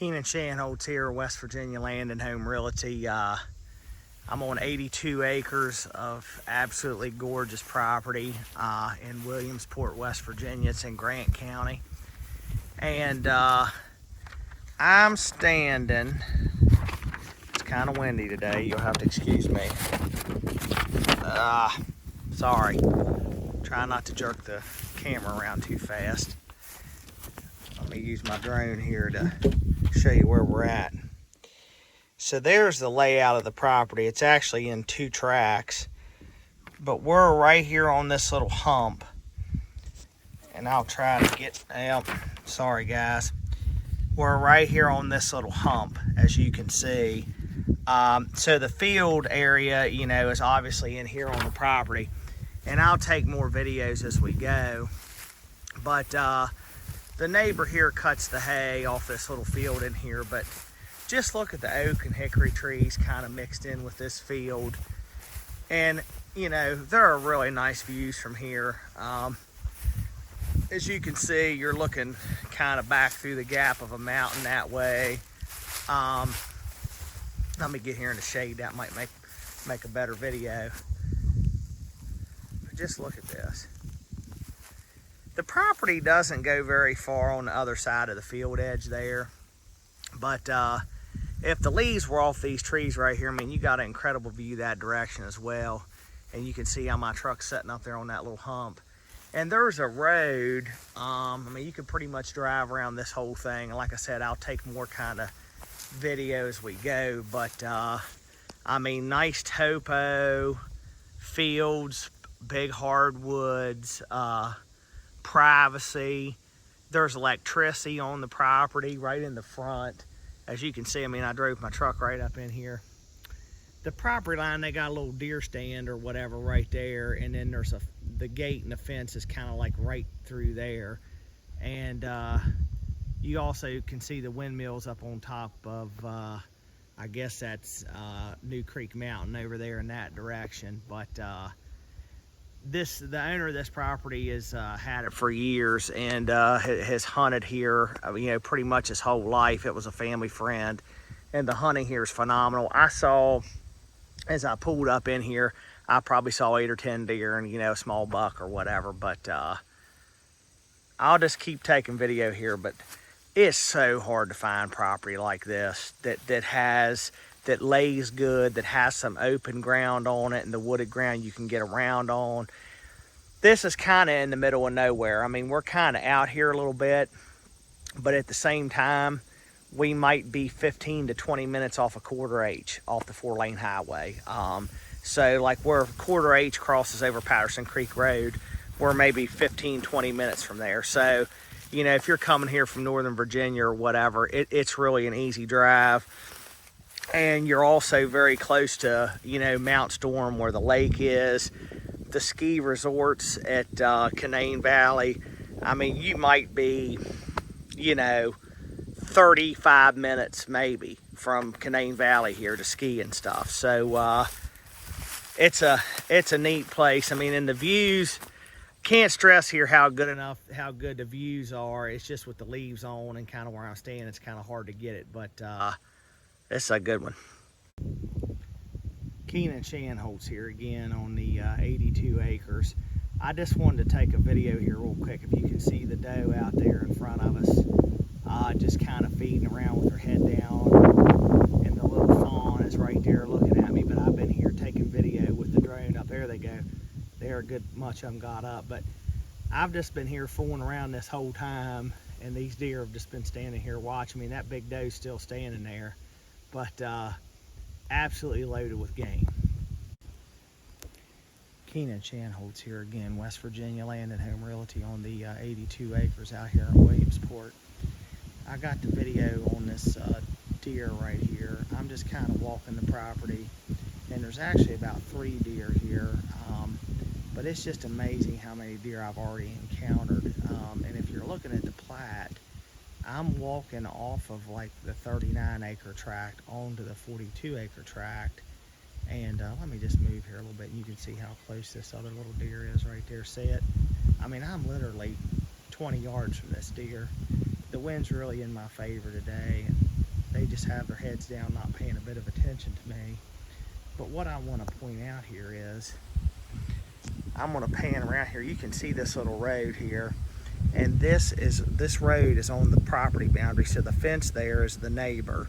Keenan Shanholtz here, West Virginia Land and Home Realty. I'm on 82 acres of absolutely gorgeous property in Williamsport, West Virginia. It's in Grant County. And I'm standing, it's kind of windy today, you'll have to excuse me. Sorry, try not to jerk the camera around too fast. Let me use my drone here to show you where we're at. So there's the layout of the property. It's actually in two tracks, but we're right here on this little hump. And I'll try to get out. Sorry guys. We're right here on this little hump, as you can see. So the field area, you know, is obviously in here on the property. And I'll take more videos as we go. But the neighbor here cuts the hay off this little field in here. But just look at the oak and hickory trees kind of mixed in with this field. And, you know, there are really nice views from here. As you can see, you're looking kind of back through the gap of a mountain that way. Let me get here in the shade. That might make a better video. But just look at this. The property doesn't go very far on the other side of the field edge there. But if the leaves were off these trees right here, I mean, you got an incredible view that direction as well. And you can see how my truck's sitting up there on that little hump. And there's a road, I mean, you could pretty much drive around this whole thing. And like I said, I'll take more kind of video as we go. But, I mean, nice topo, fields, big hardwoods, privacy. There's electricity on the property right in the front. As you can see, I mean, I drove my truck right up in here. The property line, they got a little deer stand or whatever right there. And then there's the gate and the fence is kind of like right through there. And you also can see the windmills up on top of, I guess that's New Creek Mountain over there in that direction. But the owner of this property has had it for years and has hunted here, you know, pretty much his whole life. It was a family friend. And the hunting here is phenomenal. I saw, as I pulled up in here, I probably saw 8 or 10 deer and, you know, a small buck or whatever. But I'll just keep taking video here. But it's so hard to find property like this that lays good, that has some open ground on it and the wooded ground you can get around on. This is kind of in the middle of nowhere. I mean, we're kind of out here a little bit, but at the same time, we might be 15 to 20 minutes off a quarter H off the 4-lane highway. So like where quarter H crosses over Patterson Creek Road, we're maybe 15, 20 minutes from there. So, you know, if you're coming here from Northern Virginia or whatever, it's really an easy drive. And you're also very close to, you know, Mount Storm where the lake is, the ski resorts at Canaan Valley. I mean, you might be, you know, 35 minutes maybe from Canaan Valley here to ski and stuff. So it's a neat place. I mean, and the views, can't stress here how good the views are. It's just with the leaves on and kind of where I'm staying, it's kind of hard to get it, but it's a good one. Keenan Shanholtz here again on the 82 acres. I just wanted to take a video here real quick. If you can see the doe out there in front of us, just kind of feeding around with her head down, and the little fawn is right there looking at me. But I've been here taking video with the drone. Up there they go. They're a good much of them got up, but I've just been here fooling around this whole time, and these deer have just been standing here watching me. That big doe's still standing there, but absolutely loaded with game. Keenan Shanholtz here again, West Virginia Land and Home Realty on the 82 acres out here in Williamsport. I got the video on this deer right here. I'm just kind of walking the property, and there's actually about 3 deer here. But it's just amazing how many deer I've already encountered. And if you're looking at the plat, I'm walking off of like the 39 acre tract onto the 42 acre tract. And let me just move here a little bit and you can see how close this other little deer is right there. See it? I mean, I'm literally 20 yards from this deer. The wind's really in my favor today. And they just have their heads down, not paying a bit of attention to me. But what I want to point out here is, I'm going to pan around here. You can see this little road here, and this road is on the property boundary, so the fence there is the neighbor.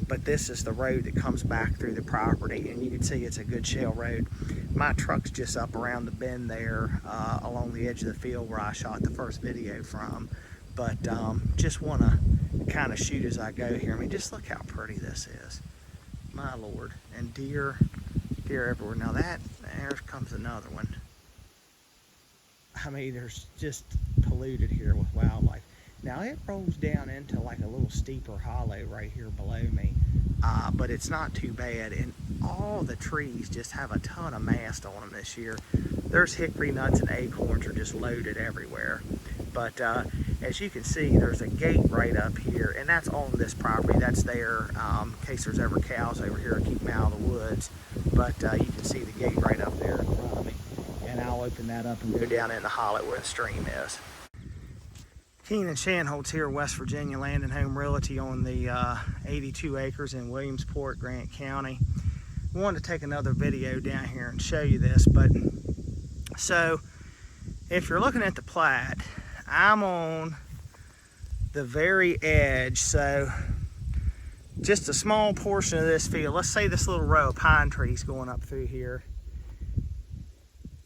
But this is the road that comes back through the property, and you can see it's a good shale road. My truck's just up around the bend there, along the edge of the field where I shot the first video from. But just want to kind of shoot as I go here. I mean, just look how pretty this is. My Lord. And deer everywhere. Now there comes another one. I mean, there's just polluted here with wildlife. Now it rolls down into like a little steeper hollow right here below me, but it's not too bad, and all the trees just have a ton of mast on them this year. There's hickory nuts and acorns are just loaded everywhere. But as you can see, there's a gate right up here, and that's on this property. That's there in case there's ever cows over here to keep them out of the woods. But you can see the gate right up there in front of me, and I'll open that up and go down in the hollow where the stream is. Keenan Shanholtz here, West Virginia Land and Home Realty on the 82 acres in Williamsport, Grant County. I wanted to take another video down here and show you this, but so if you're looking at the plat, I'm on the very edge, so just a small portion of this field, let's say this little row of pine trees going up through here,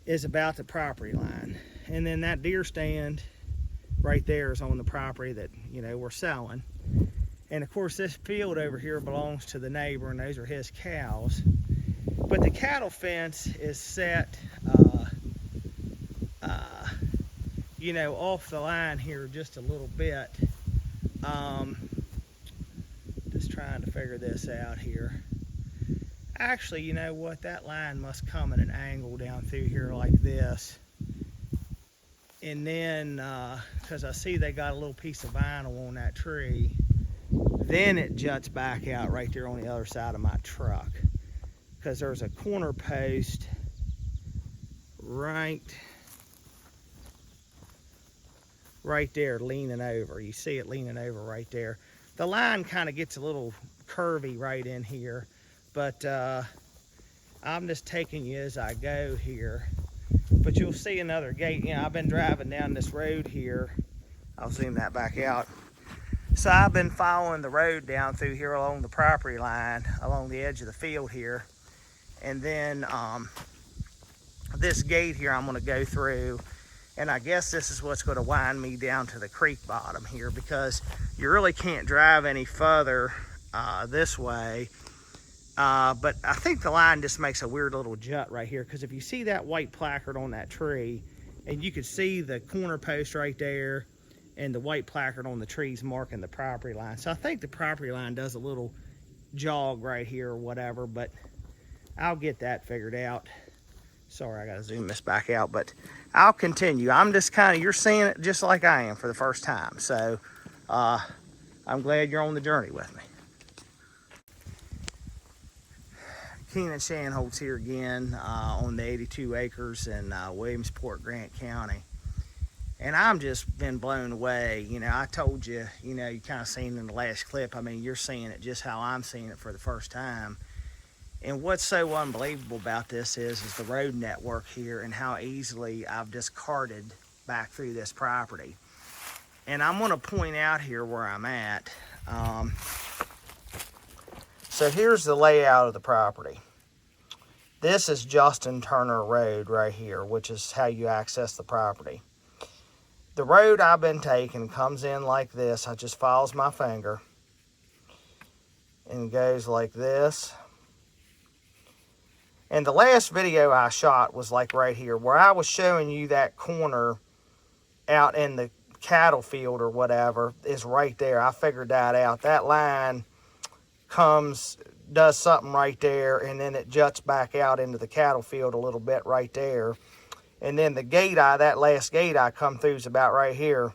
is about the property line. And then that deer stand right there is on the property that, you know, we're selling. And of course this field over here belongs to the neighbor, and those are his cows. But the cattle fence is set you know, off the line here just a little bit. Just trying to figure this out here. Actually, you know what, that line must come at an angle down through here like this. And then, because I see they got a little piece of vinyl on that tree, then it juts back out right there on the other side of my truck. Because there's a corner post right there leaning over. You see it leaning over right there. The line kind of gets a little curvy right in here, but I'm just taking you as I go here. But you'll see another gate. You know, I've been driving down this road here. I'll zoom that back out. So I've been following the road down through here along the property line, along the edge of the field here. And then this gate here I'm going to go through, and I guess this is what's going to wind me down to the creek bottom here, because you really can't drive any further this way. But I think the line just makes a weird little jut right here, because if you see that white placard on that tree, and you can see the corner post right there and the white placard on the trees marking the property line. So I think the property line does a little jog right here or whatever, but I'll get that figured out. Sorry, I gotta zoom this back out, but I'll continue. I'm just kind of, you're seeing it just like I am for the first time. So I'm glad you're on the journey with me. Keenan Shanholtz here again on the 82 acres in Williamsport, Grant County. And I'm just been blown away. You know, I told you, you know, you kind of seen in the last clip, I mean, you're seeing it just how I'm seeing it for the first time. And what's so unbelievable about this is the road network here and how easily I've just carted back through this property. And I'm gonna point out here where I'm at. So here's the layout of the property. This is Justin Turner Road right here, which is how you access the property. The road I've been taking comes in like this. I just follows my finger and goes like this. And the last video I shot was like right here, where I was showing you that corner out in the cattle field or whatever is right there. I figured that out. That line comes, does something right there, and then it juts back out into the cattle field a little bit right there. And then the gate that last gate I come through is about right here.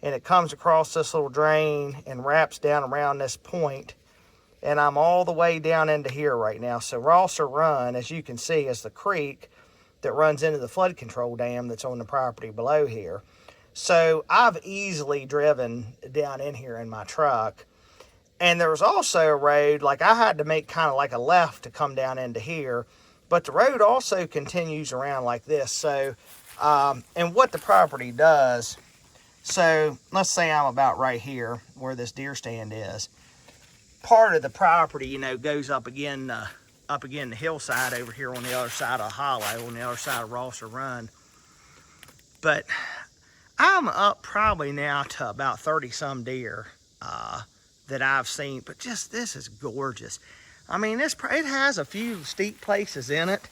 And it comes across this little drain and wraps down around this point. And I'm all the way down into here right now. So Rosser Run, as you can see, is the creek that runs into the flood control dam that's on the property below here. So I've easily driven down in here in my truck. And there was also a road, like I had to make kind of like a left to come down into here, but the road also continues around like this. So, and what the property does, so let's say I'm about right here where this deer stand is. Part of the property, you know, goes up again the hillside over here on the other side of the hollow, on the other side of Rosser Run. But I'm up probably now to about 30 some deer that I've seen, but just this is gorgeous. I mean, it has a few steep places in it,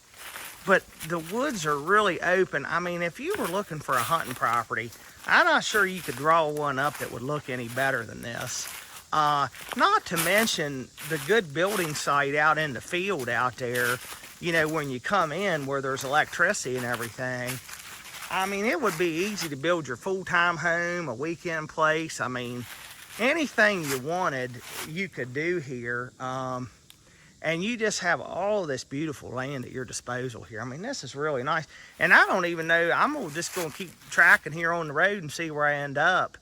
but the woods are really open. I mean, if you were looking for a hunting property, I'm not sure you could draw one up that would look any better than this. Not to mention the good building site out in the field out there, you know, when you come in where there's electricity and everything. I mean, it would be easy to build your full-time home, a weekend place. I mean, anything you wanted, you could do here. And you just have all this beautiful land at your disposal here. I mean, this is really nice. And I don't even know, I'm just going to keep tracking here on the road and see where I end up.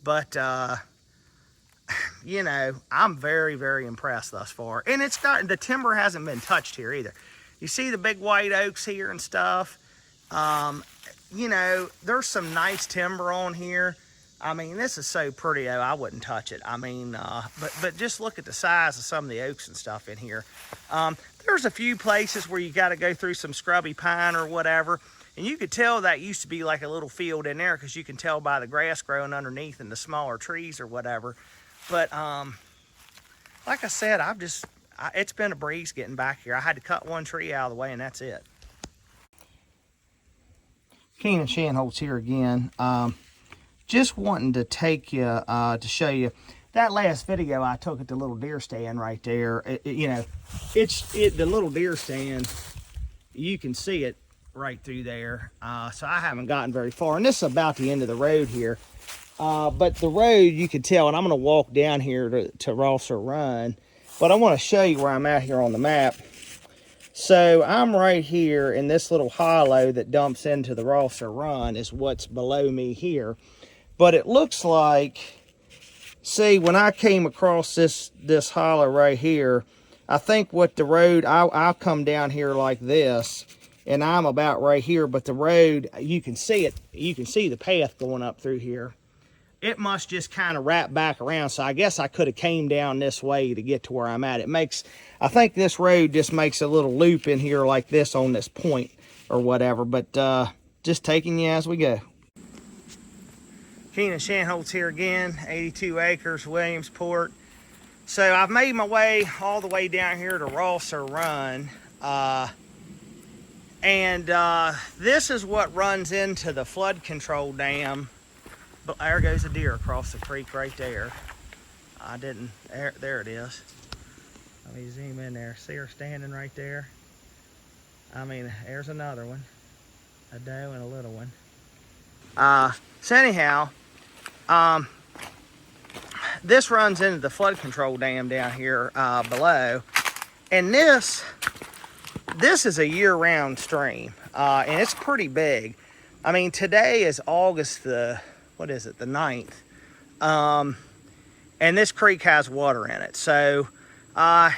But, you know, I'm very, very impressed thus far. And it's got, the timber hasn't been touched here either. You see the big white oaks here and stuff. You know, there's some nice timber on here. I mean, this is so pretty, though, I wouldn't touch it. I mean, but just look at the size of some of the oaks and stuff in here. There's a few places where you got to go through some scrubby pine or whatever. And you could tell that used to be like a little field in there because you can tell by the grass growing underneath and the smaller trees or whatever. But like I said, it's been a breeze getting back here. I had to cut one tree out of the way and that's it. Keenan Shanholtz here again. Just wanting to take you to show you that last video I took at the little deer stand right there. You know, the little deer stand, you can see it right through there. So I haven't gotten very far, and this is about the end of the road here. But the road, you can tell, and I'm going to walk down here to Rosser Run, but I want to show you where I'm at here on the map. So I'm right here in this little hollow that dumps into the Rosser Run is what's below me here. But it looks like, see, when I came across this hollow right here, I think what the road, I'll come down here like this, and I'm about right here, but the road, you can see it, you can see the path going up through here. It must just kind of wrap back around, so I guess I could have came down this way to get to where I'm at. It makes, I think this road just makes a little loop in here like this on this point or whatever, but just taking you as we go. Keenan Shanholtz here again, 82 acres, Williamsport. So I've made my way all the way down here to Rosser Run. This is what runs into the flood control dam. But there goes a deer across the creek right there. There it is. Let me zoom in there. See her standing right there? I mean, there's another one. A doe and a little one. So anyhow, this runs into the flood control dam down here below. And this is a year-round stream. And it's pretty big. I mean, today is August the 9th. And this creek has water in it. So,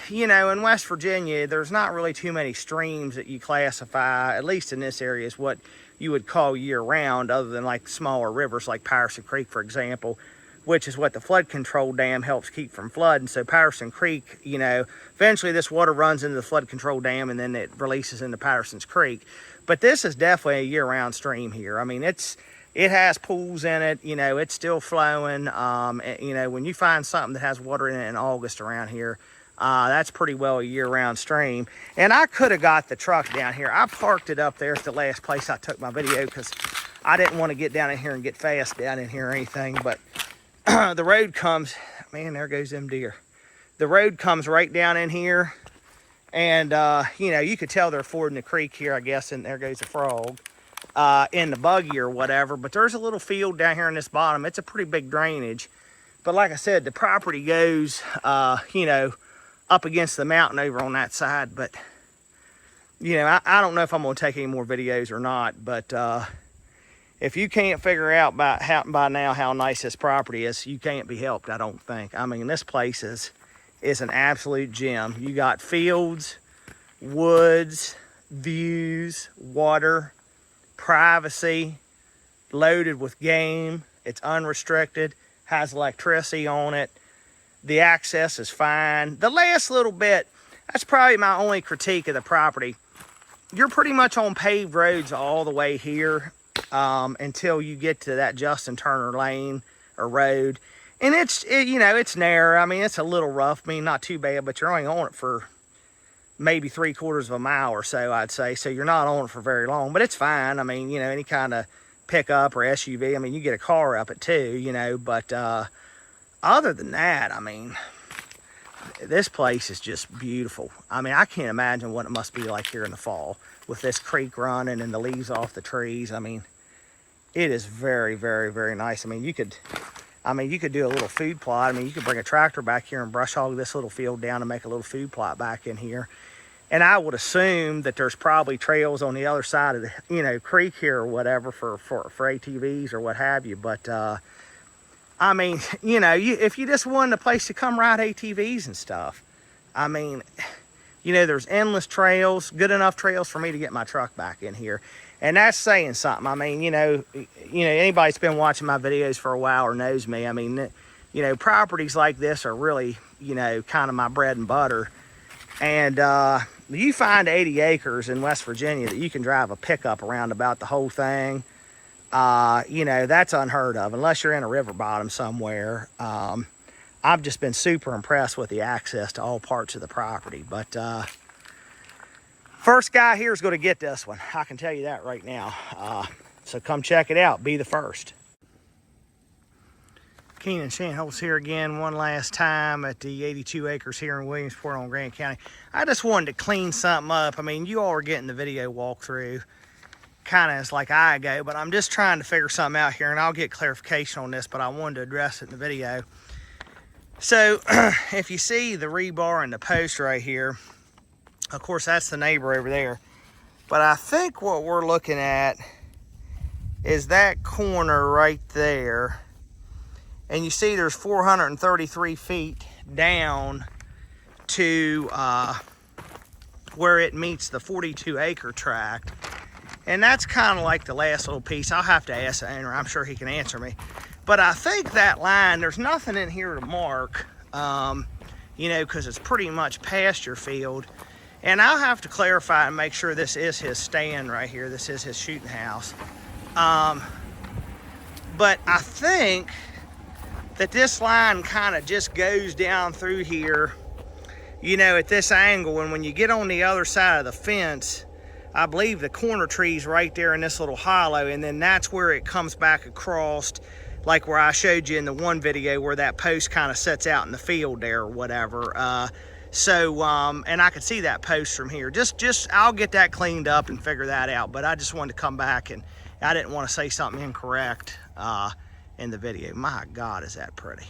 you know, in West Virginia, there's not really too many streams that you classify, at least in this area, is what you would call year-round, other than like smaller rivers like Patterson Creek, for example, which is what the flood control dam helps keep from flooding. So Patterson Creek, you know, eventually this water runs into the flood control dam and then it releases into Patterson's Creek. But this is definitely a year-round stream here. I mean, it has pools in it, you know, it's still flowing. You know, when you find something that has water in it in August around here, that's pretty well a year-round stream. And I could have got the truck down here. I parked it up there at the last place I took my video because I didn't want to get down in here and get fast down in here or anything. But the road comes, man, there goes them deer. The road comes right down in here. And, you know, you could tell they're fording the creek here, I guess, and there goes a frog. In the buggy or whatever, but there's a little field down here in this bottom. It's a pretty big drainage, but like I said, the property goes you know, up against the mountain over on that side. But you know, I don't know if I'm going to take any more videos or not, but if you can't figure out by now how nice this property is, you can't be helped, I don't think. I mean, this place is an absolute gem. You got fields, woods, views, water, privacy, loaded with game. It's unrestricted, has electricity on it. The access is fine. The last little bit, that's probably my only critique of the property. You're pretty much on paved roads all the way here until you get to that Justin Turner lane or road. And you know, it's narrow. I mean, it's a little rough. I mean, not too bad, but you're only on it for maybe 3/4 of a mile or so, I'd say. So you're not on it for very long, but it's fine. I mean, you know, any kind of pickup or SUV, I mean, you get a car up it too, you know, but other than that, I mean, this place is just beautiful. I mean, I can't imagine what it must be like here in the fall with this creek running and the leaves off the trees. I mean, it is very, very, very nice. I mean, you could do a little food plot. I mean, you could bring a tractor back here and brush hog this little field down and make a little food plot back in here. And I would assume that there's probably trails on the other side of the, you know, creek here or whatever for ATVs or what have you. But, I mean, you know, if you just wanted a place to come ride ATVs and stuff, I mean, you know, there's endless trails, good enough trails for me to get my truck back in here. And that's saying something. I mean, you know, anybody that's been watching my videos for a while or knows me, I mean, you know, properties like this are really, you know, kind of my bread and butter. And you find 80 acres in West Virginia that you can drive a pickup around about the whole thing. You know, that's unheard of unless you're in a river bottom somewhere. I've just been super impressed with the access to all parts of the property. But first guy here is going to get this one. I can tell you that right now. So come check it out. Be the first. Keenan Shanholz here again one last time at the 82 acres here in Williamsport on Grant County. I just wanted to clean something up. I mean, you all are getting the video walkthrough kind of like I go, but I'm just trying to figure something out here, and I'll get clarification on this, but I wanted to address it in the video. So if you see the rebar and the post right here, of course, that's the neighbor over there. But I think what we're looking at is that corner right there. And you see there's 433 feet down to where it meets the 42 acre tract. And that's kind of like the last little piece. I'll have to ask the owner. I'm sure he can answer me. But I think that line, there's nothing in here to mark, you know, because it's pretty much pasture field. And I'll have to clarify and make sure this is his stand right here. This is his shooting house. But I think that this line kind of just goes down through here, you know, at this angle. And when you get on the other side of the fence, I believe the corner tree's right there in this little hollow. And then that's where it comes back across, like where I showed you in the one video where that post kind of sets out in the field there or whatever. And I can see that post from here. I'll get that cleaned up and figure that out. But I just wanted to come back, and I didn't want to say something incorrect in the video. My God, is that pretty.